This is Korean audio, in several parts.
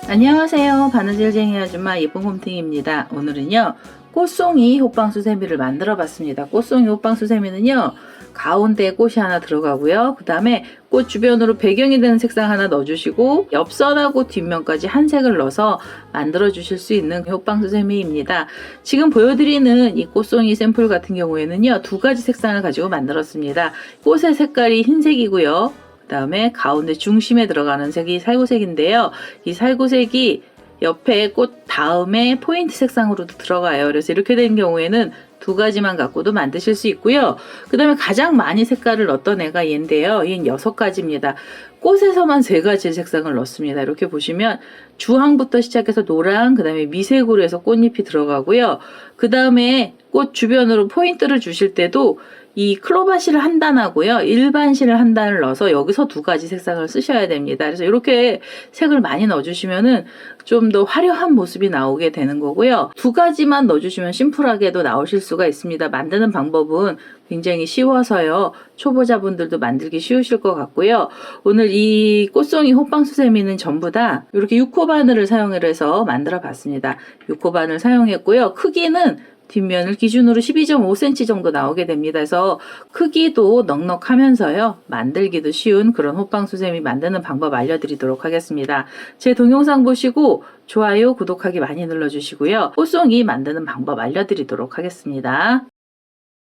안녕하세요. 바느질쟁이 아줌마 예쁜 곰탱이입니다. 오늘은요 꽃송이 호빵수세미를 만들어 봤습니다. 꽃송이 호빵수세미는요 가운데에 꽃이 하나 들어가고요, 그 다음에 꽃 주변으로 배경이 되는 색상 하나 넣어주시고 옆선하고 뒷면까지 한 색을 넣어서 만들어 주실 수 있는 호빵수세미입니다. 지금 보여드리는 이 꽃송이 샘플 같은 경우에는요 두 가지 색상을 가지고 만들었습니다. 꽃의 색깔이 흰색이고요, 그 다음에 가운데 중심에 들어가는 색이 살구색인데요. 이 살구색이 옆에 꽃 다음에 포인트 색상으로도 들어가요. 그래서 이렇게 된 경우에는 두 가지만 갖고도 만드실 수 있고요. 그 다음에 가장 많이 색깔을 넣었던 애가 얘인데요. 얘는 6가지입니다. 꽃에서만 3가지 색상을 넣습니다. 이렇게 보시면 주황부터 시작해서 노랑, 그 다음에 미색으로 해서 꽃잎이 들어가고요. 그 다음에 꽃 주변으로 포인트를 주실 때도 이 클로바실을 한 단하고요, 일반실을 한 단을 넣어서 여기서 2가지 색상을 쓰셔야 됩니다. 그래서 이렇게 색을 많이 넣어주시면은 좀 더 화려한 모습이 나오게 되는 거고요. 2가지만 넣어주시면 심플하게도 나오실 수가 있습니다. 만드는 방법은 굉장히 쉬워서요, 초보자분들도 만들기 쉬우실 것 같고요. 오늘 이 꽃송이 호빵수세미는 전부 다 이렇게 6호 바늘을 사용해서 만들어 봤습니다. 6호 바늘 사용했고요. 크기는 뒷면을 기준으로 12.5cm 정도 나오게 됩니다. 그래서 크기도 넉넉하면서요 만들기도 쉬운 그런 호빵수세미 만드는 방법 알려드리도록 하겠습니다. 제 동영상 보시고 좋아요, 구독하기 많이 눌러주시고요. 꽃송이 만드는 방법 알려드리도록 하겠습니다.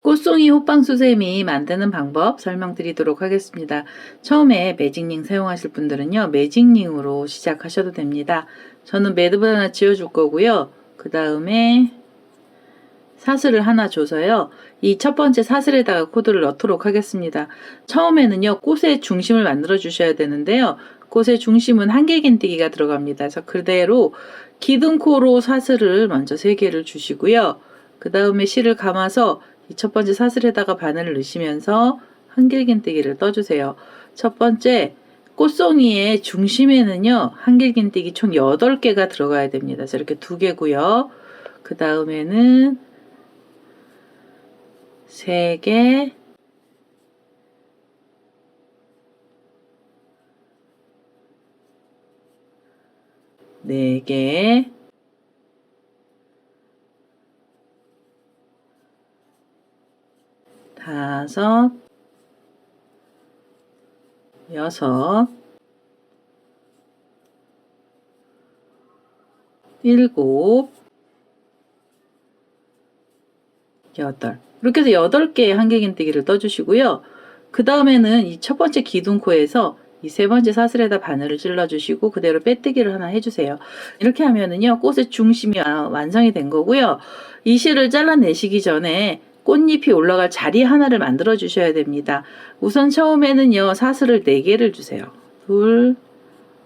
꽃송이 호빵수세미 만드는 방법 설명드리도록 하겠습니다. 처음에 매직링 사용하실 분들은요 매직링으로 시작하셔도 됩니다. 저는 매듭을 하나 지어줄 거고요. 그 다음에 사슬을 하나 줘서요, 이 첫 번째 사슬에다가 코드를 넣도록 하겠습니다. 처음에는요 꽃의 중심을 만들어 주셔야 되는데요, 꽃의 중심은 한길긴뜨기가 들어갑니다. 그래서 그대로 기둥코로 사슬을 먼저 3개를 주시고요, 그 다음에 실을 감아서 이 첫 번째 사슬에다가 바늘을 넣으시면서 한길긴뜨기를 떠주세요. 첫 번째 꽃송이의 중심에는요 한길긴뜨기 총 8개가 들어가야 됩니다. 그래서 이렇게 2개고요. 그 다음에는 3개, 4개, 5, 6, 7, 8. 이렇게 해서 8개의 한길긴뜨기를 떠주시고요. 그 다음에는 이 첫 번째 기둥코에서 이 3번째 사슬에다 바늘을 찔러주시고 그대로 빼뜨기를 하나 해주세요. 이렇게 하면은요 꽃의 중심이 완성이 된 거고요. 이 실을 잘라내시기 전에 꽃잎이 올라갈 자리 하나를 만들어 주셔야 됩니다. 우선 처음에는요 사슬을 4개를 주세요. 2,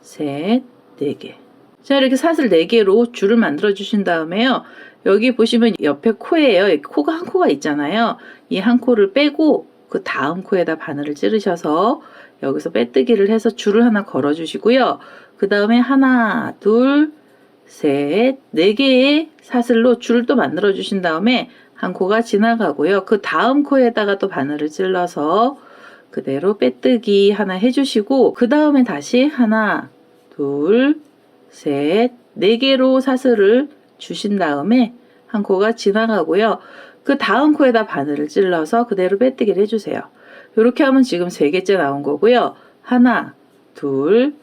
셋, 4개. 자, 이렇게 사슬 4개로 줄을 만들어 주신 다음에요, 여기 보시면 옆에 코예요. 코가 한 코가 있잖아요. 이 한 코를 빼고 그 다음 코에다 바늘을 찌르셔서 여기서 빼뜨기를 해서 줄을 하나 걸어 주시고요. 그 다음에 하나, 둘, 셋, 4개의 사슬로 줄을 또 만들어 주신 다음에 한 코가 지나가고요. 그 다음 코에다가 또 바늘을 찔러서 그대로 빼뜨기 하나 해주시고, 그 다음에 다시 하나, 둘, 셋, 4개로 사슬을 주신 다음에 한 코가 지나가고요. 그 다음 코에다 바늘을 찔러서 그대로 빼뜨기를 해주세요. 이렇게 하면 지금 3개째 나온 거고요. 하나, 둘,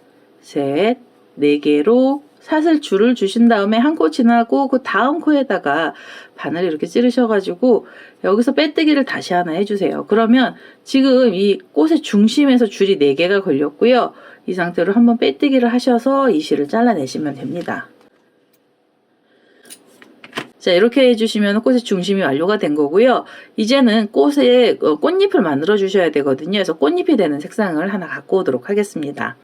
셋, 4개로 사슬 줄을 주신 다음에 한 코 지나고 그 다음 코에다가 바늘을 이렇게 찌르셔가지고 여기서 빼뜨기를 다시 하나 해주세요. 그러면 지금 이 꽃의 중심에서 줄이 4개가 걸렸고요. 이 상태로 한번 빼뜨기를 하셔서 이 실을 잘라내시면 됩니다. 자, 이렇게 해주시면 꽃의 중심이 완료가 된 거고요. 이제는 꽃에 꽃잎을 만들어 주셔야 되거든요. 그래서 꽃잎이 되는 색상을 하나 갖고 오도록 하겠습니다.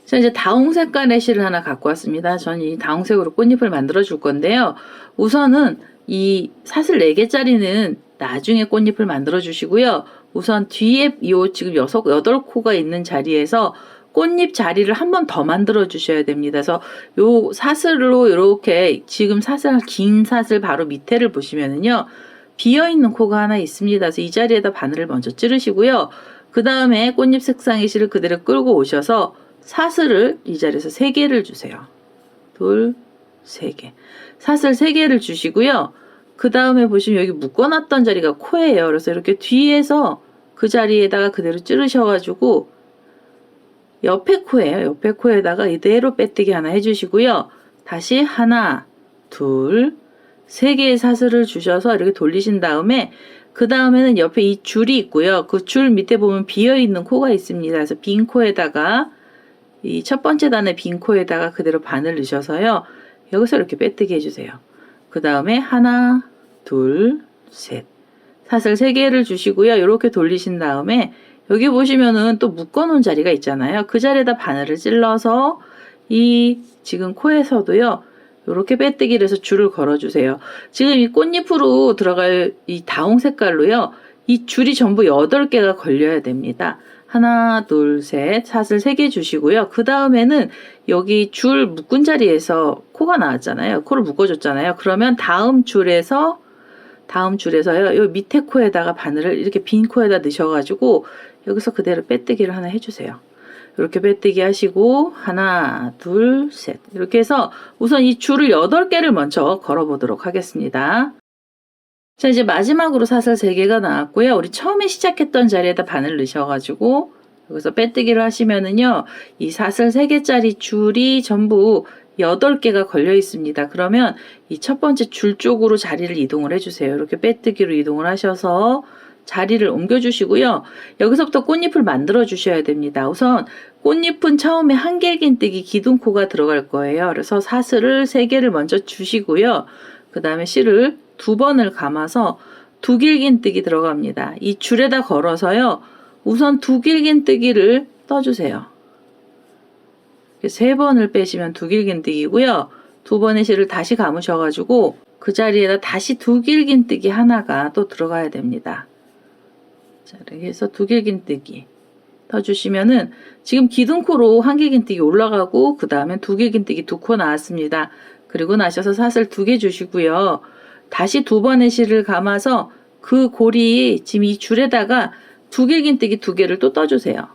자, 이제 다홍 색깔의 실을 하나 갖고 왔습니다. 저는 이 다홍색으로 꽃잎을 만들어 줄 건데요. 우선은 이 사슬 4개짜리는 나중에 꽃잎을 만들어 주시고요. 우선 뒤에 요 지금 8코가 있는 자리에서 꽃잎 자리를 한 번 더 만들어 주셔야 됩니다. 그래서 요 사슬로 이렇게 지금 사슬 긴 사슬 바로 밑에를 보시면은요. 비어 있는 코가 하나 있습니다. 그래서 이 자리에다 바늘을 먼저 찌르시고요. 그 다음에 꽃잎 색상의 실을 그대로 끌고 오셔서 사슬을 이 자리에서 3개를 주세요. 둘, 3개. 사슬 3개를 주시고요. 그 다음에 보시면 여기 묶어놨던 자리가 코예요. 그래서 이렇게 뒤에서 그 자리에다가 그대로 찌르셔가지고 옆에 코예요. 옆에 코에다가 이대로 빼뜨기 하나 해주시고요. 다시 하나, 둘, 3개의 사슬을 주셔서 이렇게 돌리신 다음에 그 다음에는 옆에 이 줄이 있고요. 그 줄 밑에 보면 비어있는 코가 있습니다. 그래서 빈 코에다가 이 첫 번째 단의 빈 코에다가 그대로 바늘 넣으셔서요. 여기서 이렇게 빼뜨기 해주세요. 그 다음에 하나, 둘, 셋. 사슬 3개를 주시고요. 이렇게 돌리신 다음에 여기 보시면은 또 묶어놓은 자리가 있잖아요. 그 자리에다 바늘을 찔러서 이 지금 코에서도요. 이렇게 빼뜨기를 해서 줄을 걸어주세요. 지금 이 꽃잎으로 들어갈 이 다홍 색깔로요. 이 줄이 전부 8개가 걸려야 됩니다. 하나, 둘, 셋, 사슬 3개 주시고요. 그 다음에는 여기 줄 묶은 자리에서 코가 나왔잖아요. 코를 묶어줬잖아요. 그러면 다음 줄에서요. 요 밑에 코에다가 바늘을 이렇게 빈 코에다 넣으셔가지고 여기서 그대로 빼뜨기를 하나 해주세요. 이렇게 빼뜨기 하시고 하나, 둘, 셋 이렇게 해서 우선 이 줄을 8개를 먼저 걸어보도록 하겠습니다. 자, 이제 마지막으로 사슬 3개가 나왔고요. 우리 처음에 시작했던 자리에다 바늘 넣으셔가지고 여기서 빼뜨기를 하시면은요. 이 사슬 3개짜리 줄이 전부 8개가 걸려 있습니다. 그러면 이 첫 번째 줄 쪽으로 자리를 이동을 해주세요. 이렇게 빼뜨기로 이동을 하셔서 자리를 옮겨주시고요. 여기서부터 꽃잎을 만들어 주셔야 됩니다. 우선 꽃잎은 처음에 한길긴뜨기 기둥코가 들어갈 거예요. 그래서 사슬을 3개를 먼저 주시고요. 그 다음에 실을 2번을 감아서 두길긴뜨기 들어갑니다. 이 줄에다 걸어서요. 우선 두길긴뜨기를 떠주세요. 3번을 빼시면 두길긴뜨기고요. 2번의 실을 다시 감으셔가지고 그 자리에다 다시 두길긴뜨기 하나가 또 들어가야 됩니다. 자, 이렇게 해서 두길긴뜨기 떠주시면은 지금 기둥코로 한길긴뜨기 올라가고 그 다음에 두길긴뜨기 2코 나왔습니다. 그리고 나셔서 사슬 2개 주시고요. 다시 2번의 실을 감아서 그 고리 지금 이 줄에다가 두길긴뜨기 2개를 또 떠주세요.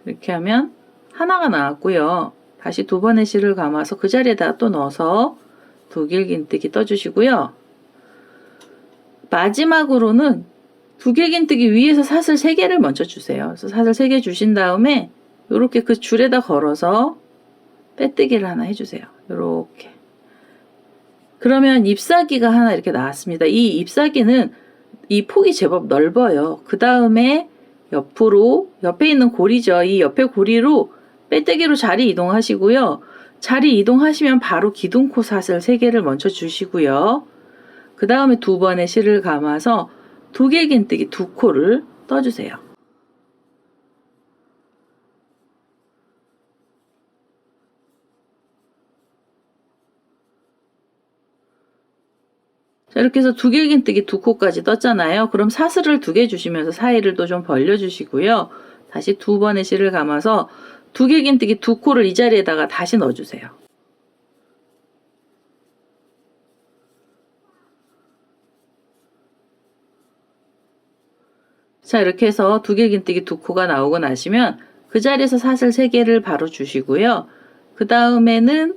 이렇게 하면 하나가 나왔고요. 다시 2번의 실을 감아서 그 자리에다 또 넣어서 두길긴뜨기 떠주시고요. 마지막으로는 두길긴뜨기 위에서 사슬 3개를 먼저 주세요. 그래서 사슬 3개 주신 다음에 이렇게 그 줄에다 걸어서 빼뜨기를 하나 해주세요. 이렇게. 그러면 잎사귀가 하나 이렇게 나왔습니다. 이 잎사귀는 이 폭이 제법 넓어요. 그 다음에 옆에 있는 고리죠. 이 옆에 고리로 빼뜨기로 자리 이동하시고요. 자리 이동하시면 바로 기둥코 사슬 3개를 먼저 주시고요. 그 다음에 2번의 실을 감아서 두길긴뜨기 2코를 떠주세요. 자, 이렇게 해서 두길긴뜨기 2코까지 떴잖아요. 그럼 사슬을 2개 주시면서 사이를 또 좀 벌려주시고요. 다시 2번의 실을 감아서 두길긴뜨기 2코를 이 자리에다가 다시 넣어주세요. 자, 이렇게 해서 두길긴뜨기 2코가 나오고 나시면 그 자리에서 사슬 3개를 바로 주시고요. 그 다음에는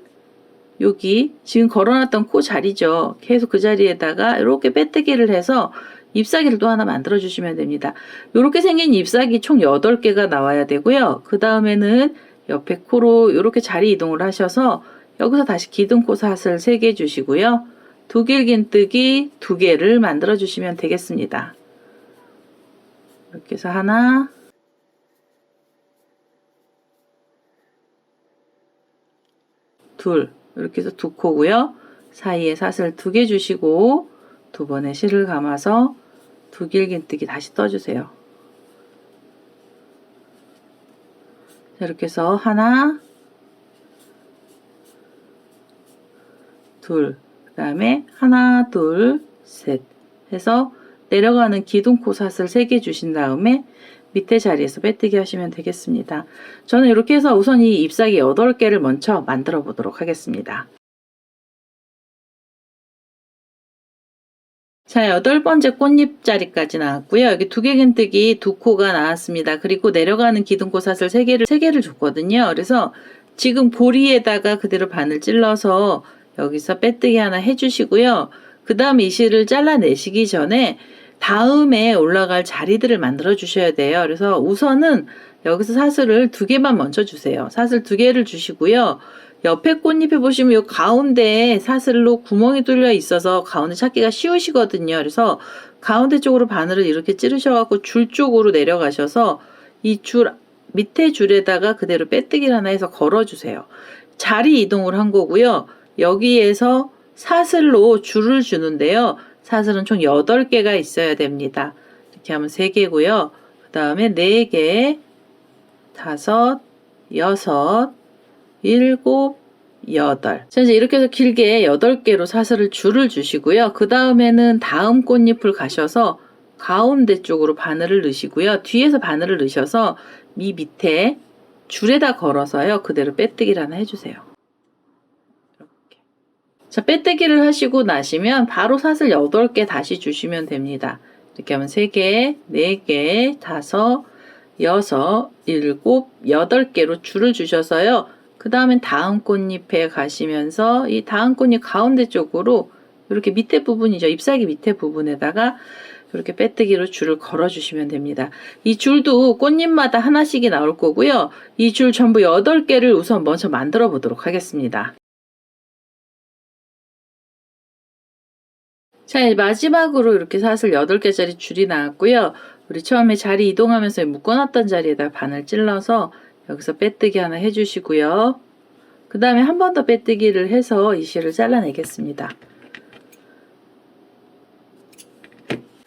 여기 지금 걸어놨던 코 자리죠. 계속 그 자리에다가 이렇게 빼뜨기를 해서 잎사귀를 또 하나 만들어 주시면 됩니다. 이렇게 생긴 잎사귀 총 8개가 나와야 되고요. 그 다음에는 옆에 코로 이렇게 자리 이동을 하셔서 여기서 다시 기둥코 사슬 3개 주시고요. 두길긴뜨기 2개를 만들어 주시면 되겠습니다. 이렇게 해서 하나, 둘, 이렇게 해서 2코고요. 사이에 사슬 2개 주시고 2번의 실을 감아서 두길긴뜨기 다시 떠주세요. 자, 이렇게 해서 하나, 둘, 그 다음에 하나, 둘, 셋 해서 내려가는 기둥코 사슬 3개 주신 다음에 밑에 자리에서 빼뜨기 하시면 되겠습니다. 저는 이렇게 해서 우선 이 잎사귀 8개를 먼저 만들어 보도록 하겠습니다. 자, 8번째 꽃잎자리까지 나왔고요. 여기 2개 긴뜨기 2코가 나왔습니다. 그리고 내려가는 기둥코 사슬 3개를 줬거든요. 그래서 지금 고리에다가 그대로 바늘 찔러서 여기서 빼뜨기 하나 해주시고요. 그 다음에 이 실을 잘라내시기 전에 다음에 올라갈 자리들을 만들어 주셔야 돼요. 그래서 우선은 여기서 사슬을 2개만 먼저 주세요. 사슬 2개를 주시고요. 옆에 꽃잎에 보시면 이 가운데에 사슬로 구멍이 뚫려 있어서 가운데 찾기가 쉬우시거든요. 그래서 가운데 쪽으로 바늘을 이렇게 찌르셔갖고 줄 쪽으로 내려가셔서 이 줄 밑에 줄에다가 그대로 빼뜨기를 하나 해서 걸어주세요. 자리 이동을 한 거고요. 여기에서 사슬로 줄을 주는데요. 사슬은 총 8개가 있어야 됩니다. 이렇게 하면 3개고요. 그 다음에 4개, 5, 6, 7, 8. 자, 이제 이렇게 해서 길게 8개로 사슬을 줄을 주시고요. 그 다음에는 다음 꽃잎을 가셔서 가운데 쪽으로 바늘을 넣으시고요. 뒤에서 바늘을 넣으셔서 이 밑에 줄에다 걸어서요. 그대로 빼뜨기를 하나 해주세요. 이렇게. 자, 빼뜨기를 하시고 나시면 바로 사슬 8개 다시 주시면 됩니다. 이렇게 하면 3개, 4개, 5, 6, 7, 8개로 줄을 주셔서요. 그 다음엔 다음 꽃잎에 가시면서 이 다음 꽃잎 가운데 쪽으로 이렇게 밑에 부분이죠. 잎사귀 밑에 부분에다가 이렇게 빼뜨기로 줄을 걸어 주시면 됩니다. 이 줄도 꽃잎마다 하나씩이 나올 거고요. 이 줄 전부 8개를 우선 먼저 만들어 보도록 하겠습니다. 자, 마지막으로 이렇게 사슬 8개짜리 줄이 나왔고요. 우리 처음에 자리 이동하면서 묶어놨던 자리에다 바늘 찔러서 여기서 빼뜨기 하나 해주시고요. 그 다음에 한 번 더 빼뜨기를 해서 이 실을 잘라내겠습니다.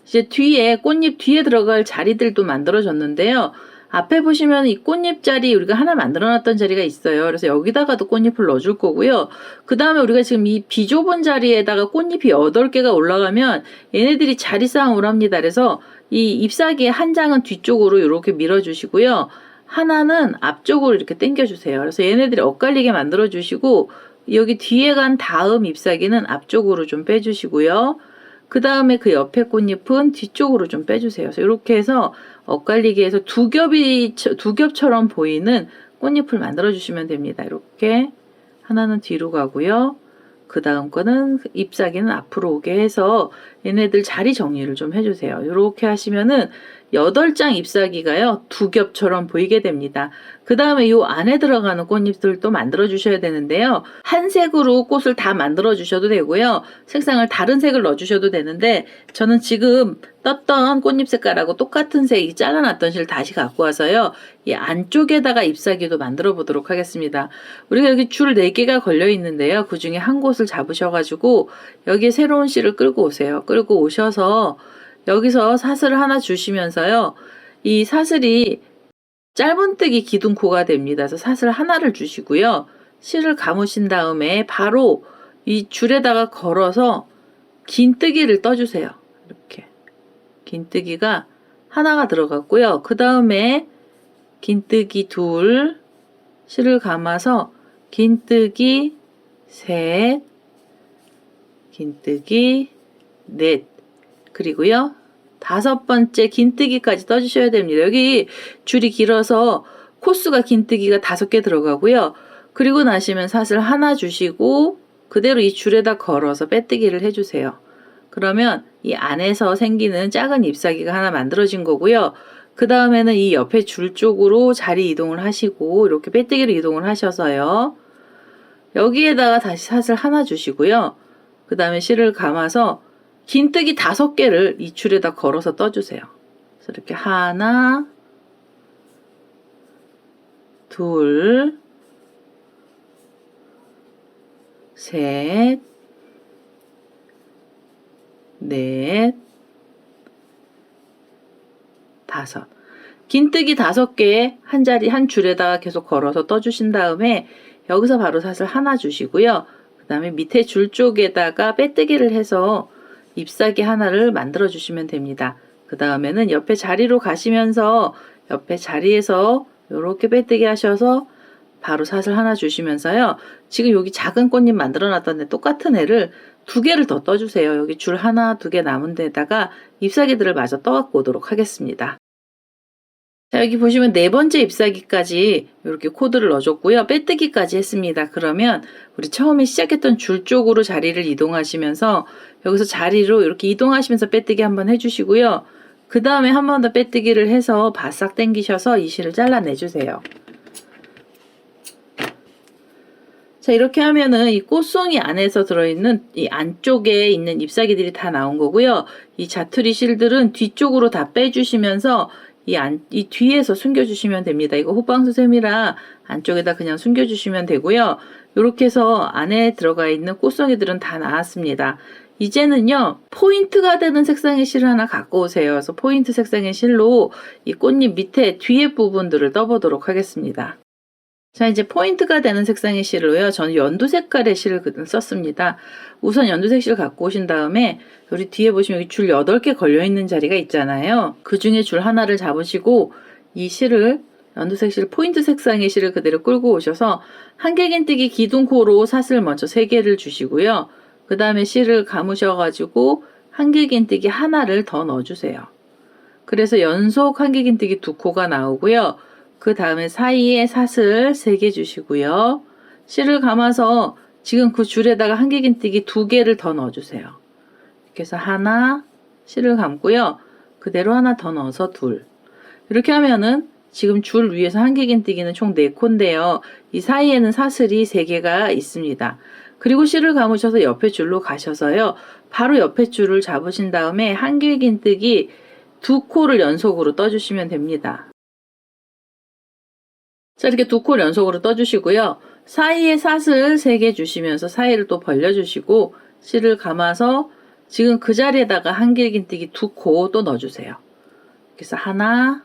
이제 뒤에 꽃잎 뒤에 들어갈 자리들도 만들어줬는데요. 앞에 보시면 이 꽃잎 자리 우리가 하나 만들어놨던 자리가 있어요. 그래서 여기다가도 꽃잎을 넣어줄 거고요. 그 다음에 우리가 지금 이 비좁은 자리에다가 꽃잎이 8개가 올라가면 얘네들이 자리 싸움을 합니다. 그래서 이 잎사귀의 한 장은 뒤쪽으로 이렇게 밀어주시고요. 하나는 앞쪽으로 이렇게 당겨주세요. 그래서 얘네들이 엇갈리게 만들어주시고 여기 뒤에 간 다음 잎사귀는 앞쪽으로 좀 빼주시고요. 그 다음에 그 옆에 꽃잎은 뒤쪽으로 좀 빼주세요. 그래서 이렇게 해서 엇갈리게 해서 두 겹처럼 보이는 꽃잎을 만들어 주시면 됩니다. 이렇게 하나는 뒤로 가고요. 그 다음 거는 잎사귀는 앞으로 오게 해서 얘네들 자리 정리를 좀 해주세요. 이렇게 하시면은 8장 잎사귀가요, 두 겹처럼 보이게 됩니다. 그 다음에 요 안에 들어가는 꽃잎들도 만들어 주셔야 되는데요. 한 색으로 꽃을 다 만들어 주셔도 되고요. 색상을 다른 색을 넣어 주셔도 되는데 저는 지금 떴던 꽃잎 색깔하고 똑같은 색이 잘라놨던 실 다시 갖고 와서요. 이 안쪽에다가 잎사귀도 만들어 보도록 하겠습니다. 우리가 여기 줄 4개가 걸려 있는데요. 그 중에 한 곳을 잡으셔가지고 여기에 새로운 실을 끌고 오세요. 끌고 오셔서 여기서 사슬을 하나 주시면서요. 이 사슬이 짧은뜨기 기둥코가 됩니다. 그래서 사슬 하나를 주시고요. 실을 감으신 다음에 바로 이 줄에다가 걸어서 긴뜨기를 떠주세요. 이렇게 긴뜨기가 하나가 들어갔고요. 그 다음에 긴뜨기 2, 실을 감아서 긴뜨기 3, 긴뜨기 4, 그리고요 5번째 긴뜨기까지 떠주셔야 됩니다. 여기 줄이 길어서 코수가 긴뜨기가 5개 들어가고요. 그리고 나시면 사슬 하나 주시고 그대로 이 줄에다 걸어서 빼뜨기를 해주세요. 그러면 이 안에서 생기는 작은 잎사귀가 하나 만들어진 거고요. 그 다음에는 이 옆에 줄 쪽으로 자리 이동을 하시고 이렇게 빼뜨기로 이동을 하셔서요. 여기에다가 다시 사슬 하나 주시고요. 그 다음에 실을 감아서 긴뜨기 5개를 이 줄에다 걸어서 떠주세요. 그래서 이렇게 하나, 둘, 셋, 넷, 5. 긴뜨기 5개에 한 자리 한 줄에다가 계속 걸어서 떠주신 다음에 여기서 바로 사슬 하나 주시고요. 그 다음에 밑에 줄 쪽에다가 빼뜨기를 해서 잎사귀 하나를 만들어 주시면 됩니다. 그 다음에는 옆에 자리로 가시면서 옆에 자리에서 이렇게 빼뜨기 하셔서 바로 사슬 하나 주시면서요. 지금 여기 작은 꽃잎 만들어 놨던데 똑같은 애를 2개를 더 떠주세요. 여기 줄 하나, 2개 남은 데다가 잎사귀들을 마저 떠갖고 오도록 하겠습니다. 자, 여기 보시면 4번째 잎사귀까지 이렇게 코드를 넣어줬고요. 빼뜨기까지 했습니다. 그러면 우리 처음에 시작했던 줄 쪽으로 자리를 이동하시면서 여기서 자리로 이렇게 이동하시면서 빼뜨기 한번 해주시고요. 그 다음에 한 번 더 빼뜨기를 해서 바싹 당기셔서 이 실을 잘라내주세요. 자, 이렇게 하면은 이 꽃송이 안에서 들어있는 이 안쪽에 있는 잎사귀들이 다 나온 거고요. 이 자투리 실들은 뒤쪽으로 다 빼주시면서 이 뒤에서 숨겨주시면 됩니다. 이거 호빵수세미라 안쪽에다 그냥 숨겨주시면 되고요. 이렇게 해서 안에 들어가 있는 꽃송이들은 다 나왔습니다. 이제는요, 포인트가 되는 색상의 실을 하나 갖고 오세요. 그래서 포인트 색상의 실로 이 꽃잎 밑에 뒤에 부분들을 떠보도록 하겠습니다. 자, 이제 포인트가 되는 색상의 실로요. 저는 연두 색깔의 실을 썼습니다. 우선 연두색 실 갖고 오신 다음에 우리 뒤에 보시면 여기 줄 8개 걸려있는 자리가 있잖아요. 그 중에 줄 하나를 잡으시고 이 실을 연두색 실 포인트 색상의 실을 그대로 끌고 오셔서 한길긴뜨기 기둥코로 사슬 먼저 3개를 주시고요. 그 다음에 실을 감으셔가지고 한길긴뜨기 하나를 더 넣어주세요. 그래서 연속 한길긴뜨기 2코가 나오고요. 그 다음에 사이에 사슬 3개 주시고요. 실을 감아서 지금 그 줄에다가 한길긴뜨기 2개를 더 넣어주세요. 이렇게 해서 하나, 실을 감고요. 그대로 하나 더 넣어서 둘. 이렇게 하면은 지금 줄 위에서 한길긴뜨기는 총 4코인데요. 이 사이에는 사슬이 3개가 있습니다. 그리고 실을 감으셔서 옆에 줄로 가셔서요. 바로 옆에 줄을 잡으신 다음에 한길긴뜨기 2코를 연속으로 떠주시면 됩니다. 자, 이렇게 2코 연속으로 떠주시고요. 사이에 사슬 3개 주시면서 사이를 또 벌려주시고 실을 감아서 지금 그 자리에다가 한길긴뜨기 2코 또 넣어주세요. 그래서 하나,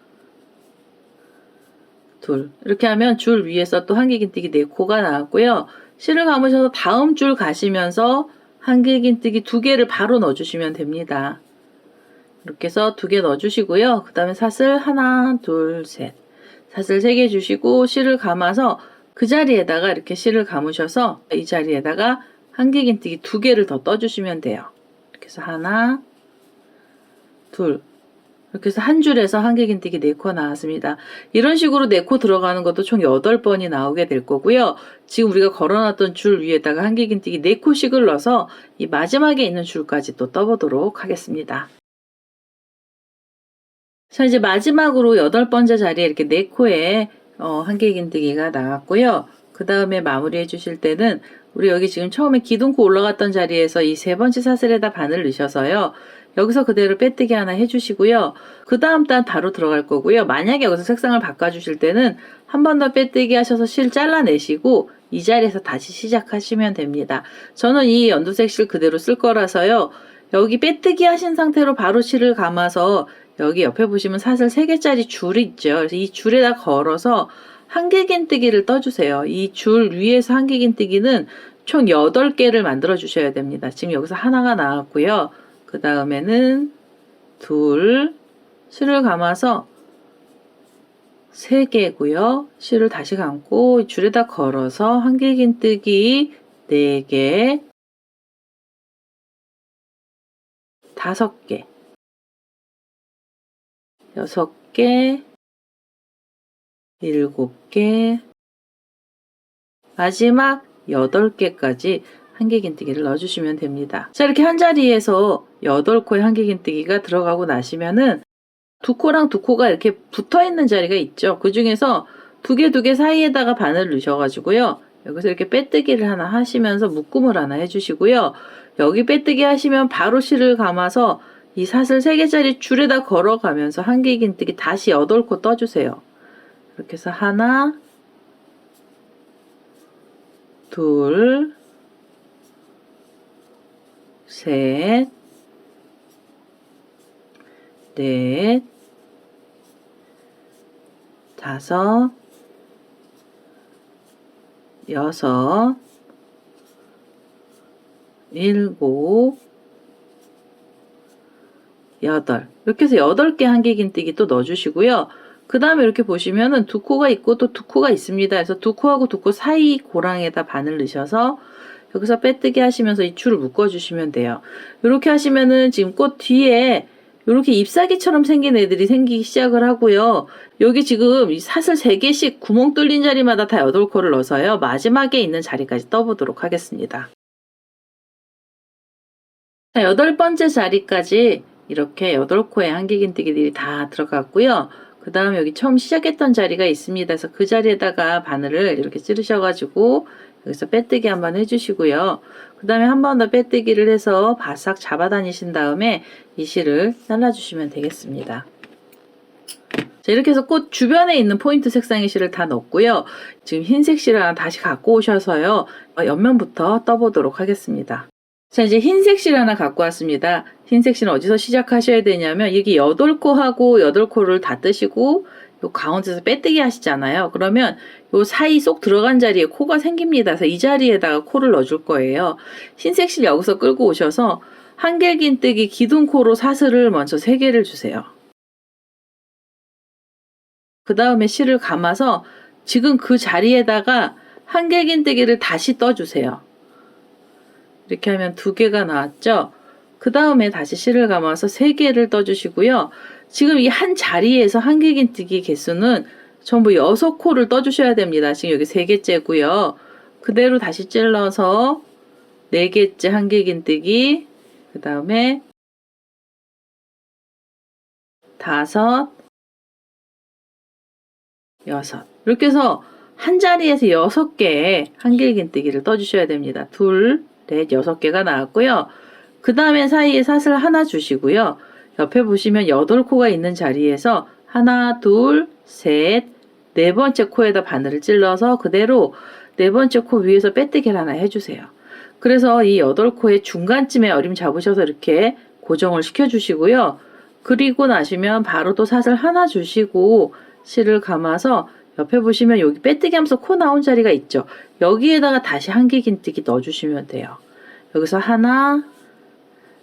둘. 이렇게 하면 줄 위에서 또 한길긴뜨기 4코가 나왔고요. 실을 감으셔서 다음 줄 가시면서 한길긴뜨기 2개를 바로 넣어주시면 됩니다. 이렇게 해서 2개 넣어주시고요. 그 다음에 사슬 하나, 둘, 셋. 사슬 3개 주시고 실을 감아서 그 자리에다가 이렇게 실을 감으셔서 이 자리에다가 한길긴뜨기 2개를 더 떠주시면 돼요. 이렇게 해서 하나, 둘. 이렇게 해서 한 줄에서 한길긴뜨기 4코 나왔습니다. 이런 식으로 4코 들어가는 것도 총 8번이 나오게 될 거고요. 지금 우리가 걸어놨던 줄 위에다가 한길긴뜨기 4코씩을 넣어서 이 마지막에 있는 줄까지 또 떠보도록 하겠습니다. 자, 이제 마지막으로 8번째 자리에 이렇게 4코에 한길긴뜨기가 나왔고요. 그 다음에 마무리해 주실 때는 우리 여기 지금 처음에 기둥코 올라갔던 자리에서 이 3번째 사슬에다 바늘 넣으셔서요. 여기서 그대로 빼뜨기 하나 해주시고요. 그 다음 단 바로 들어갈 거고요. 만약에 여기서 색상을 바꿔주실 때는 한 번 더 빼뜨기 하셔서 실 잘라내시고 이 자리에서 다시 시작하시면 됩니다. 저는 이 연두색 실 그대로 쓸 거라서요. 여기 빼뜨기 하신 상태로 바로 실을 감아서 여기 옆에 보시면 사슬 3개짜리 줄이 있죠. 그래서 이 줄에다 걸어서 한길긴뜨기를 떠주세요. 이 줄 위에서 한길긴뜨기는 총 8개를 만들어 주셔야 됩니다. 지금 여기서 하나가 나왔고요. 그 다음에는 둘, 실을 감아서 3개고요. 실을 다시 감고 줄에다 걸어서 한길긴뜨기 4개, 5개, 6개, 7개, 마지막 8개까지 한길긴뜨기를 넣어주시면 됩니다. 자, 이렇게 한 자리에서 8코의 한길긴뜨기가 들어가고 나시면은 2코랑 2코가 이렇게 붙어 있는 자리가 있죠. 그 중에서 2개 사이에다가 바늘 넣으셔가지고요. 여기서 이렇게 빼뜨기를 하나 하시면서 묶음을 하나 해주시고요. 여기 빼뜨기 하시면 바로 실을 감아서 이 사슬 3개짜리 줄에다 걸어가면서 한길긴뜨기 다시 8코 떠주세요. 이렇게 해서 하나, 둘, 셋, 넷, 5, 6, 7, 8 이렇게 해서 8개 한길긴뜨기 또 넣어주시고요. 그 다음에 이렇게 보시면은 두 코가 있고 또 두 코가 있습니다. 그래서 두 코하고 두 코 사이 고랑에다 바늘 넣으셔서 여기서 빼뜨기 하시면서 이 줄을 묶어주시면 돼요. 이렇게 하시면은 지금 꽃 뒤에 이렇게 잎사귀처럼 생긴 애들이 생기기 시작을 하고요. 여기 지금 이 사슬 3개씩 구멍 뚫린 자리마다 다 8코를 넣어서요. 마지막에 있는 자리까지 떠보도록 하겠습니다. 자, 8번째 자리까지 이렇게 8코의 한길긴뜨기들이 다 들어갔고요. 그 다음 여기 처음 시작했던 자리가 있습니다. 그래서 그 자리에다가 바늘을 이렇게 찌르셔가지고 여기서 빼뜨기 한번 해주시고요. 그 다음에 한 번 더 빼뜨기를 해서 바싹 잡아 다니신 다음에 이 실을 잘라주시면 되겠습니다. 자, 이렇게 해서 꽃 주변에 있는 포인트 색상의 실을 다 넣었고요. 지금 흰색 실을 하나 다시 갖고 오셔서요. 옆면부터 떠보도록 하겠습니다. 자, 이제 흰색 실 하나 갖고 왔습니다. 흰색 실은 어디서 시작하셔야 되냐면 여기 8코하고 8코를 다 뜨시고 요 가운데서 빼뜨기 하시잖아요. 그러면 요 사이 쏙 들어간 자리에 코가 생깁니다. 그래서 이 자리에다가 코를 넣어줄 거예요. 흰색 실 여기서 끌고 오셔서 한길긴뜨기 기둥코로 사슬을 먼저 3개를 주세요. 그 다음에 실을 감아서 지금 그 자리에다가 한길긴뜨기를 다시 떠주세요. 이렇게 하면 2개가 나왔죠. 그 다음에 다시 실을 감아서 3개를 떠주시고요. 지금 이 한 자리에서 한길긴뜨기 개수는 전부 6코를 떠주셔야 됩니다. 지금 여기 3개째고요. 그대로 다시 찔러서 4개째 한길긴뜨기, 그 다음에 5, 6 이렇게 해서 한 자리에서 6개의 한길긴뜨기를 떠주셔야 됩니다. 2, 4, 6개가 나왔고요. 그 다음에 사이에 사슬 하나 주시고요. 옆에 보시면 8코가 있는 자리에서 하나, 둘, 셋, 4번째 코에다 바늘을 찔러서 그대로 4번째 코 위에서 빼뜨기를 하나 해주세요. 그래서 이 8코의 중간쯤에 어림 잡으셔서 이렇게 고정을 시켜주시고요. 그리고 나시면 바로 또 사슬 하나 주시고 실을 감아서 옆에 보시면 여기 빼뜨기 하면서 코 나온 자리가 있죠. 여기에다가 다시 한길긴뜨기 넣어주시면 돼요. 여기서 하나,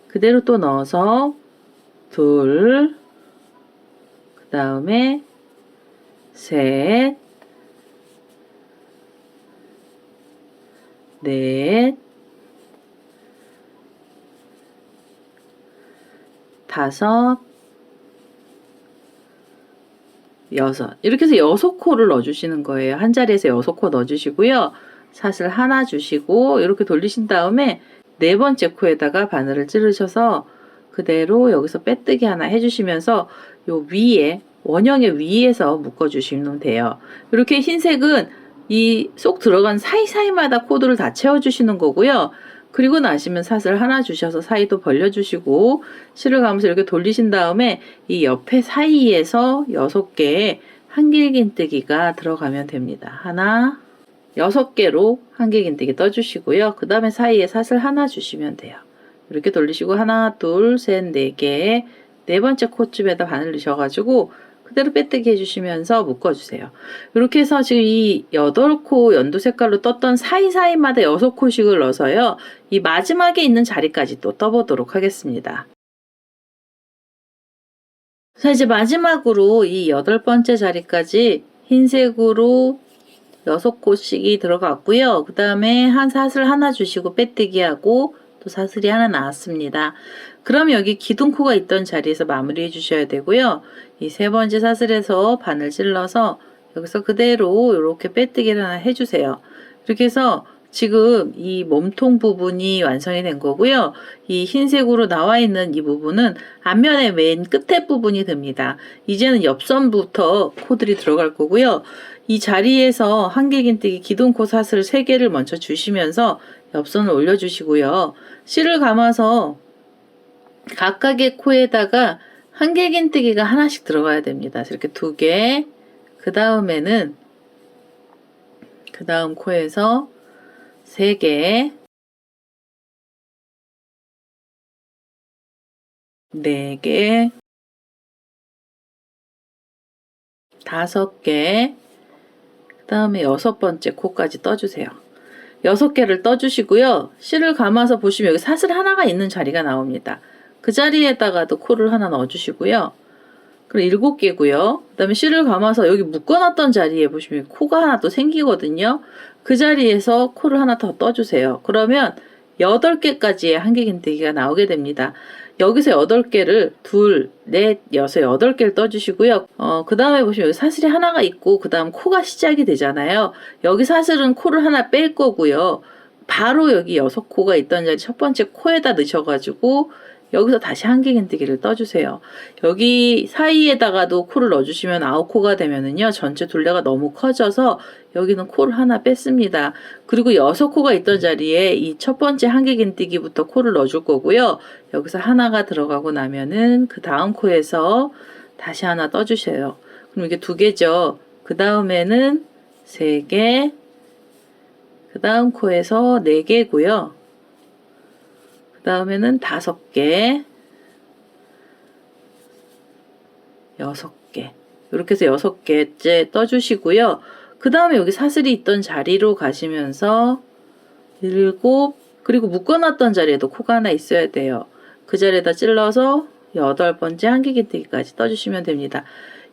그대로 또 넣어서 둘, 그 다음에 셋, 넷, 5, 6 이렇게 해서 6코를 넣어주시는 거예요. 한 자리에서 6코 넣어주시고요. 사슬 하나 주시고 이렇게 돌리신 다음에 4번째 코에다가 바늘을 찌르셔서 그대로 여기서 빼뜨기 하나 해주시면서 요 위에 원형의 위에서 묶어주시면 돼요. 이렇게 흰색은 이 쏙 들어간 사이사이마다 코드를 다 채워주시는 거고요. 그리고 나시면 사슬 하나 주셔서 사이도 벌려주시고 실을 감아서 이렇게 돌리신 다음에 이 옆에 사이에서 6개의 한길긴뜨기가 들어가면 됩니다. 하나, 6개로 한길긴뜨기 떠주시고요. 그 다음에 사이에 사슬 하나 주시면 돼요. 이렇게 돌리시고 하나, 둘, 셋, 4개, 4번째 코쯤에다 바늘 넣으셔가지고 그대로 빼뜨기 해주시면서 묶어주세요. 이렇게 해서 지금 이 8코 연두 색깔로 떴던 사이사이마다 6코씩을 넣어서요. 이 마지막에 있는 자리까지 또 떠보도록 하겠습니다. 자, 이제 마지막으로 이 8번째 자리까지 흰색으로 6코씩이 들어갔고요. 그 다음에 한 사슬 하나 주시고 빼뜨기 하고 또 사슬이 하나 나왔습니다. 그럼 여기 기둥코가 있던 자리에서 마무리해 주셔야 되고요. 이 3번째 사슬에서 바늘 찔러서 여기서 그대로 이렇게 빼뜨기를 하나 해주세요. 이렇게 해서 지금 이 몸통 부분이 완성이 된 거고요. 이 흰색으로 나와 있는 이 부분은 앞면의 맨 끝에 부분이 됩니다. 이제는 옆선부터 코들이 들어갈 거고요. 이 자리에서 한길긴뜨기 기둥코 사슬 3개를 먼저 주시면서 옆선을 올려주시고요. 실을 감아서 각각의 코에다가 한길긴뜨기가 하나씩 들어가야 됩니다. 이렇게 2개, 그 다음에는 그 다음 코에서 3개, 4개, 5개, 그 다음에 6번째 코까지 떠주세요. 6개를 떠주시고요. 실을 감아서 보시면 여기 사슬 하나가 있는 자리가 나옵니다. 그 자리에다가도 코를 하나 넣어주시고요. 그럼 7개고요. 그 다음에 실을 감아서 여기 묶어놨던 자리에 보시면 코가 하나 또 생기거든요. 그 자리에서 코를 하나 더 떠주세요. 그러면 8개까지의 한길긴뜨기가 나오게 됩니다. 여기서 8개를 2, 4, 6, 8개를 떠주시고요. 그 다음에 보시면 여기 사슬이 하나가 있고 그 다음 코가 시작이 되잖아요. 여기 사슬은 코를 하나 뺄 거고요. 바로 여기 6코가 있던 자리 첫 번째 코에다 넣으셔가지고 여기서 다시 한길긴뜨기를 떠주세요. 여기 사이에다가도 코를 넣어주시면 9코가 되면은요, 전체 둘레가 너무 커져서 여기는 코를 하나 뺐습니다. 그리고 6코가 있던 자리에 이 첫 번째 한길긴뜨기부터 코를 넣어줄 거고요. 여기서 하나가 들어가고 나면은 그 다음 코에서 다시 하나 떠주셔요. 그럼 이게 2개죠. 그 다음에는 3개, 그 다음 코에서 4개고요. 그 다음에는 5개, 6개. 이렇게 해서 6개째 떠주시고요. 그 다음에 여기 사슬이 있던 자리로 가시면서 7, 그리고 묶어놨던 자리에도 코가 하나 있어야 돼요. 그 자리에다 찔러서 8번째 한길긴뜨기까지 떠주시면 됩니다.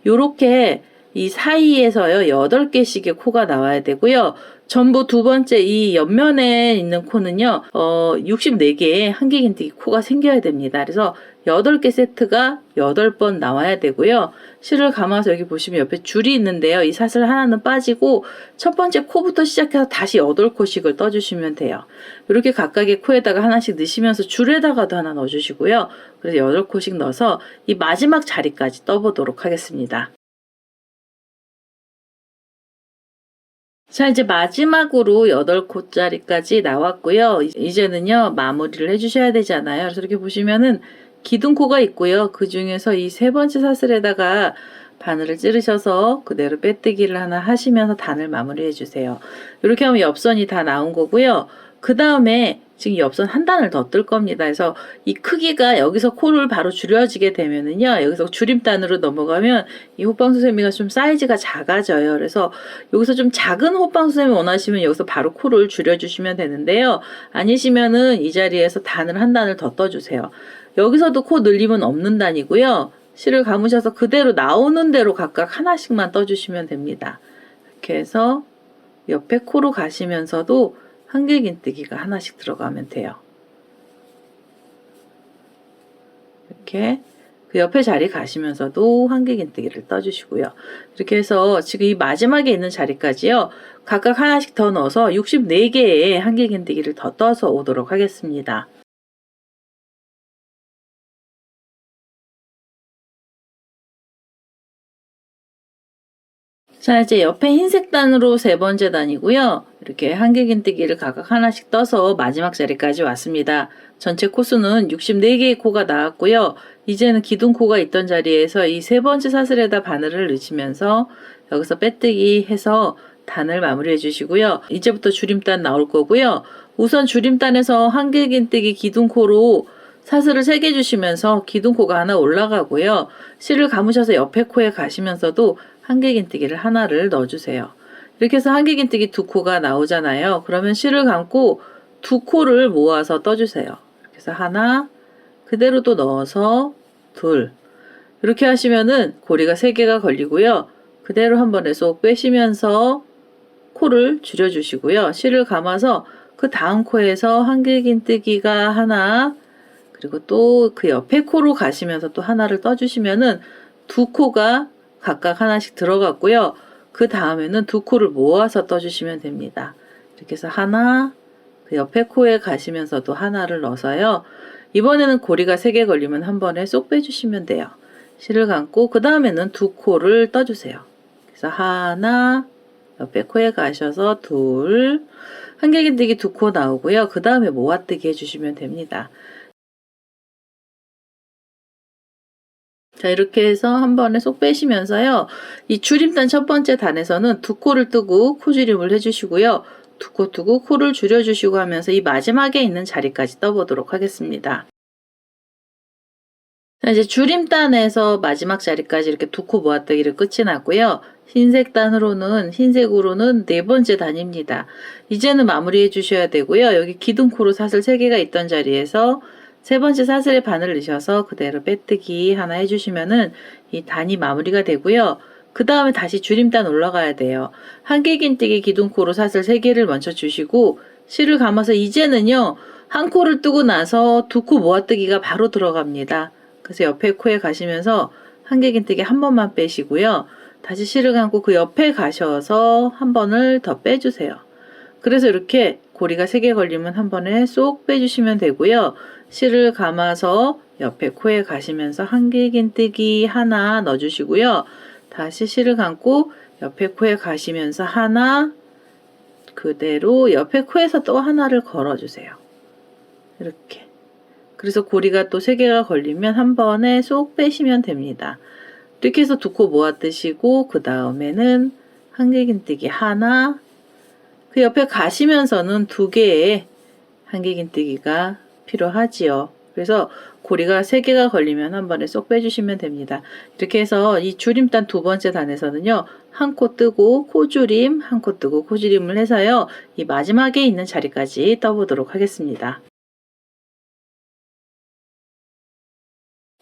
요렇게 이 사이에서요 8개씩의 코가 나와야 되고요. 전부 두 번째 이 옆면에 있는 코는요 64개의 한길긴뜨기 코가 생겨야 됩니다. 그래서 8개 세트가 8번 나와야 되고요. 실을 감아서 여기 보시면 옆에 줄이 있는데요. 이 사슬 하나는 빠지고 첫 번째 코부터 시작해서 다시 8코씩을 떠주시면 돼요. 이렇게 각각의 코에다가 하나씩 넣으시면서 줄에다가도 하나 넣어주시고요. 그래서 8코씩 넣어서 이 마지막 자리까지 떠보도록 하겠습니다. 자, 이제 마지막으로 8코짜리까지 나왔고요. 이제는요, 마무리를 해주셔야 되잖아요. 그래서 이렇게 보시면은 기둥코가 있고요. 그 중에서 이 3번째 사슬에다가 바늘을 찌르셔서 그대로 빼뜨기를 하나 하시면서 단을 마무리해 주세요. 이렇게 하면 옆선이 다 나온 거고요. 그 다음에 지금 옆선 한 단을 더 뜰 겁니다. 그래서 이 크기가 여기서 코를 바로 줄여지게 되면은요, 여기서 줄임단으로 넘어가면 이 호빵수세미가 좀 사이즈가 작아져요. 그래서 여기서 좀 작은 호빵수세미 원하시면 여기서 바로 코를 줄여주시면 되는데요. 아니시면은 이 자리에서 단을 한 단을 더 떠주세요. 여기서도 코 늘림은 없는 단이고요. 실을 감으셔서 그대로 나오는 대로 각각 하나씩만 떠주시면 됩니다. 이렇게 해서 옆에 코로 가시면서도 한길긴뜨기가 하나씩 들어가면 돼요. 이렇게 그 옆에 자리 가시면서도 한길긴뜨기를 떠주시고요. 이렇게 해서 지금 이 마지막에 있는 자리까지요. 각각 하나씩 더 넣어서 64개의 한길긴뜨기를 더 떠서 오도록 하겠습니다. 자, 이제 옆에 흰색 단으로 3번째 단이고요. 이렇게 한길긴뜨기를 각각 하나씩 떠서 마지막 자리까지 왔습니다. 전체 코수는 64개의 코가 나왔고요. 이제는 기둥코가 있던 자리에서 이 3번째 사슬에다 바늘을 넣으시면서 여기서 빼뜨기 해서 단을 마무리해 주시고요. 이제부터 줄임단 나올 거고요. 우선 줄임단에서 한길긴뜨기 기둥코로 사슬을 3개 주시면서 기둥코가 하나 올라가고요. 실을 감으셔서 옆에 코에 가시면서도 한길긴뜨기를 하나를 넣어주세요. 이렇게 해서 한길긴뜨기 2코가 나오잖아요. 그러면 실을 감고 2코를 모아서 떠주세요. 이렇게 해서 하나, 그대로 또 넣어서 둘. 이렇게 하시면은 고리가 3개가 걸리고요. 그대로 한 번에 쏙 빼시면서 코를 줄여주시고요. 실을 감아서 그 다음 코에서 한길긴뜨기가 하나, 그리고 또 그 옆에 코로 가시면서 또 하나를 떠주시면은 2코가 각각 하나씩 들어갔고요. 그 다음에는 2코를 모아서 떠주시면 됩니다. 이렇게 해서 하나, 그 옆에 코에 가시면서도 하나를 넣어서요. 이번에는 고리가 3개 걸리면 한 번에 쏙 빼주시면 돼요. 실을 감고 그 다음에는 2코를 떠주세요. 그래서 하나, 옆에 코에 가셔서 둘, 한길긴뜨기 2코 나오고요. 그 다음에 모아뜨기 해주시면 됩니다. 자, 이렇게 해서 한 번에 쏙 빼시면서요. 이 줄임단 첫 번째 단에서는 2코를 뜨고 코줄임을 해주시고요. 2코 뜨고 코를 줄여주시고 하면서 이 마지막에 있는 자리까지 떠보도록 하겠습니다. 자, 이제 줄임단에서 마지막 자리까지 이렇게 2코 모아뜨기를 끝이 났고요. 흰색 단으로는, 흰색으로는 4번째 단입니다. 이제는 마무리해 주셔야 되고요. 여기 기둥코로 사슬 3개가 있던 자리에서 세 번째 사슬에 바늘 넣으셔서 그대로 빼뜨기 하나 해주시면은 이 단이 마무리가 되고요. 그 다음에 다시 줄임단 올라가야 돼요. 한길긴뜨기 기둥코로 사슬 3개를 먼저 주시고 실을 감아서 이제는요. 한 코를 뜨고 나서 두 코 모아뜨기가 바로 들어갑니다. 그래서 옆에 코에 가시면서 한길긴뜨기 한 번만 빼시고요. 다시 실을 감고 그 옆에 가셔서 한 번을 더 빼주세요. 그래서 이렇게 고리가 3개 걸리면 한 번에 쏙 빼주시면 되고요. 실을 감아서 옆에 코에 가시면서 한길긴뜨기 하나 넣어주시고요. 다시 실을 감고 옆에 코에 가시면서 하나, 그대로 옆에 코에서 또 하나를 걸어주세요. 이렇게. 그래서 고리가 또 3개가 걸리면 한 번에 쏙 빼시면 됩니다. 이렇게 해서 두 코 모아 뜨시고 그 다음에는 한길긴뜨기 하나, 그 옆에 가시면서는 2개의 한길긴뜨기가 필요하지요. 그래서 고리가 3개가 걸리면 한 번에 쏙 빼주시면 됩니다. 이렇게 해서 이 줄임단 두 번째 단에서는요. 한 코 뜨고 코줄임, 한 코 뜨고 코줄임을 해서요. 이 마지막에 있는 자리까지 떠보도록 하겠습니다.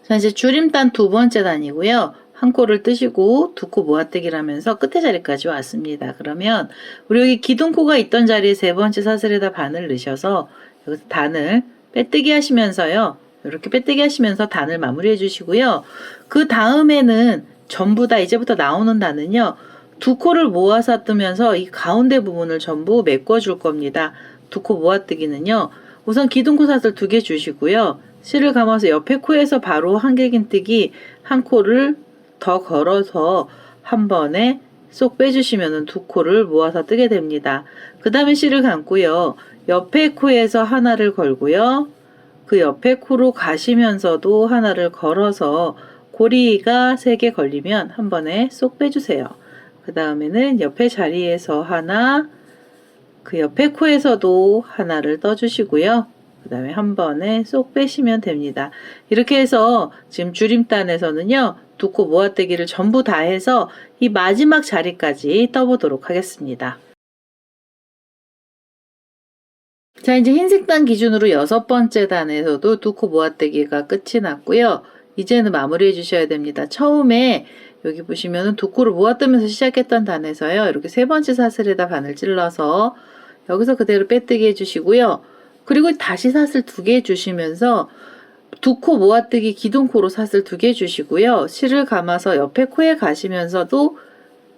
자, 이제 줄임단 두 번째 단이고요. 한 코를 뜨시고 두 코 모아뜨기를 하면서 끝에 자리까지 왔습니다. 그러면 우리 여기 기둥코가 있던 자리에 세 번째 사슬에다 바늘 넣으셔서 여기서 단을 빼뜨기 하시면서요. 이렇게 빼뜨기 하시면서 단을 마무리해 주시고요. 그 다음에는 전부 다 이제부터 나오는 단은요. 두 코를 모아서 뜨면서 이 가운데 부분을 전부 메꿔 줄 겁니다. 두 코 모아뜨기는요. 우선 기둥코 사슬 2개 주시고요. 실을 감아서 옆에 코에서 바로 한길긴뜨기 한 코를 더 걸어서 한 번에 쏙 빼주시면 두 코를 모아서 뜨게 됩니다. 그 다음에 실을 감고요. 옆에 코에서 하나를 걸고요. 그 옆에 코로 가시면서도 하나를 걸어서 고리가 3개 걸리면 한 번에 쏙 빼주세요. 그 다음에는 옆에 자리에서 하나, 그 옆에 코에서도 하나를 떠주시고요. 그 다음에 한 번에 쏙 빼시면 됩니다. 이렇게 해서 지금 줄임단에서는요. 두 코 모아뜨기를 전부 다 해서 이 마지막 자리까지 떠보도록 하겠습니다. 자, 이제 흰색 단 기준으로 6번째 단에서도 두 코 모아뜨기가 끝이 났고요. 이제는 마무리해 주셔야 됩니다. 처음에 여기 보시면은 두 코를 모아뜨면서 시작했던 단에서요. 이렇게 세 번째 사슬에다 바늘 찔러서 여기서 그대로 빼뜨기 해주시고요. 그리고 다시 사슬 2개 주시면서 두 코 모아뜨기 기둥코로 사슬 2개 주시고요. 실을 감아서 옆에 코에 가시면서도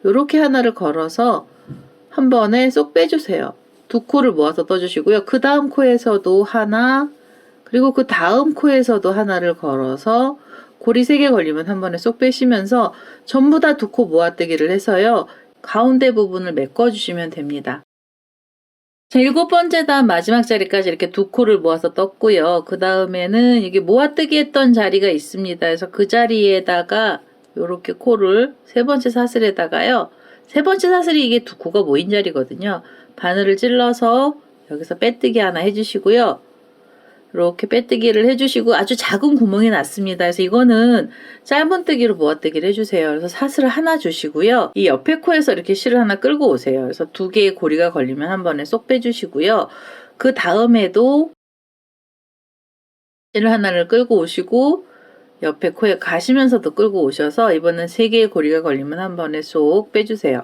이렇게 하나를 걸어서 한 번에 쏙 빼주세요. 두 코를 모아서 떠주시고요. 그 다음 코에서도 하나, 그리고 그 다음 코에서도 하나를 걸어서 고리 3개 걸리면 한 번에 쏙 빼시면서 전부 다 두 코 모아뜨기를 해서요. 가운데 부분을 메꿔주시면 됩니다. 자, 7번째 단 마지막 자리까지 이렇게 두 코를 모아서 떴고요. 그 다음에는 이게 모아뜨기 했던 자리가 있습니다. 그래서 그 자리에다가 이렇게 코를 세 번째 사슬에다가요. 세 번째 사슬이 이게 두 코가 모인 자리거든요. 바늘을 찔러서 여기서 빼뜨기 하나 해주시고요. 이렇게 빼뜨기를 해주시고 아주 작은 구멍이 났습니다. 그래서 이거는 짧은뜨기로 모아뜨기를 해주세요. 그래서 사슬을 하나 주시고요. 이 옆에 코에서 이렇게 실을 하나 끌고 오세요. 그래서 2개의 고리가 걸리면 한 번에 쏙 빼주시고요. 그 다음에도 실을 하나를 끌고 오시고 옆에 코에 가시면서도 끌고 오셔서 이번엔 3개의 고리가 걸리면 한 번에 쏙 빼주세요.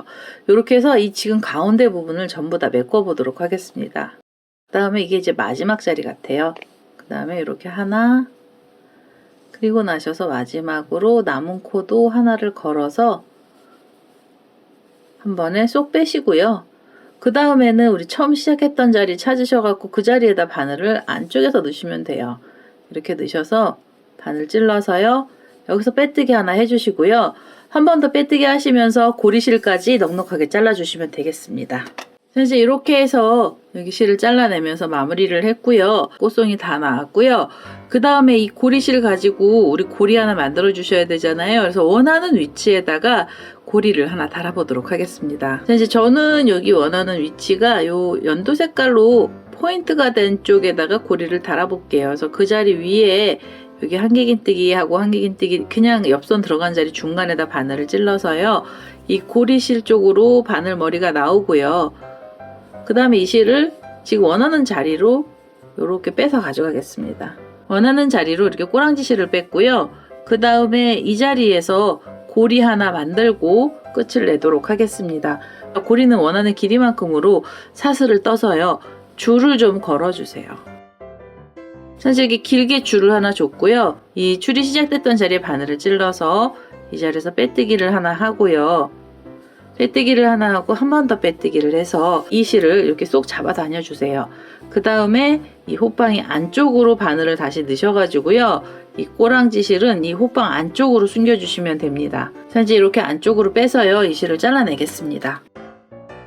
이렇게 해서 이 지금 가운데 부분을 전부 다 메꿔 보도록 하겠습니다. 그 다음에 이게 이제 마지막 자리 같아요. 그 다음에 이렇게 하나, 그리고 나셔서 마지막으로 남은 코도 하나를 걸어서 한 번에 쏙 빼시고요. 그 다음에는 우리 처음 시작했던 자리 찾으셔갖고 그 자리에다 바늘을 안쪽에서 넣으시면 돼요. 이렇게 넣으셔서 바늘 찔러서요. 여기서 빼뜨기 하나 해주시고요. 한 번 더 빼뜨기 하시면서 고리실까지 넉넉하게 잘라주시면 되겠습니다. 이제 이렇게 해서 여기 실을 잘라내면서 마무리를 했고요. 꽃송이 다 나왔고요. 그 다음에 이 고리실 가지고 우리 고리 하나 만들어 주셔야 되잖아요. 그래서 원하는 위치에다가 고리를 하나 달아보도록 하겠습니다. 이제 저는 여기 원하는 위치가 요 연두 색깔로 포인트가 된 쪽에다가 고리를 달아볼게요. 그래서 그 자리 위에 여기 한길긴뜨기하고 한길긴뜨기 그냥 옆선 들어간 자리 중간에다 바늘을 찔러서요. 이 고리실 쪽으로 바늘 머리가 나오고요. 그 다음에 이 실을 지금 원하는 자리로 이렇게 빼서 가져가겠습니다. 원하는 자리로 이렇게 꼬랑지실을 뺐고요. 그 다음에 이 자리에서 고리 하나 만들고 끝을 내도록 하겠습니다. 고리는 원하는 길이만큼으로 사슬을 떠서요. 줄을 좀 걸어주세요. 현재 이렇게 길게 줄을 하나 줬고요. 이 줄이 시작됐던 자리에 바늘을 찔러서 이 자리에서 빼뜨기를 하나 하고요. 빼뜨기를 하나 하고 한 번 더 빼뜨기를 해서 이 실을 이렇게 쏙 잡아 다녀 주세요. 그 다음에 이 호빵이 안쪽으로 바늘을 다시 넣으셔가지고요. 이 꼬랑지 실은 이 호빵 안쪽으로 숨겨주시면 됩니다. 자, 이제 이렇게 안쪽으로 빼서요. 이 실을 잘라내겠습니다.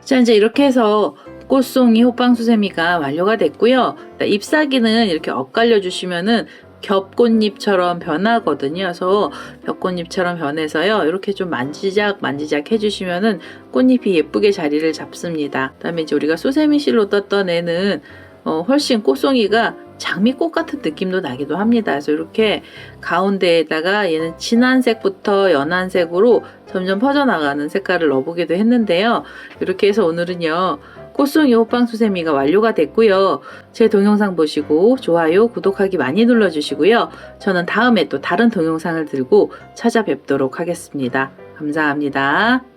자, 이제 이렇게 해서 꽃송이 호빵수세미가 완료가 됐고요. 잎사귀는 이렇게 엇갈려 주시면은 겹꽃잎처럼 변하거든요. 그래서 겹꽃잎처럼 변해서요. 이렇게 좀 만지작 해주시면은 꽃잎이 예쁘게 자리를 잡습니다. 그다음에 이제 우리가 수세미 실로 떴던 애는 훨씬 꽃송이가 장미꽃 같은 느낌도 나기도 합니다. 그래서 이렇게 가운데에다가 얘는 진한 색부터 연한 색으로 점점 퍼져나가는 색깔을 넣어보기도 했는데요. 이렇게 해서 오늘은요. 꽃송이 호빵수세미가 완료가 됐고요. 제 동영상 보시고 좋아요, 구독하기 많이 눌러주시고요. 저는 다음에 또 다른 동영상을 들고 찾아뵙도록 하겠습니다. 감사합니다.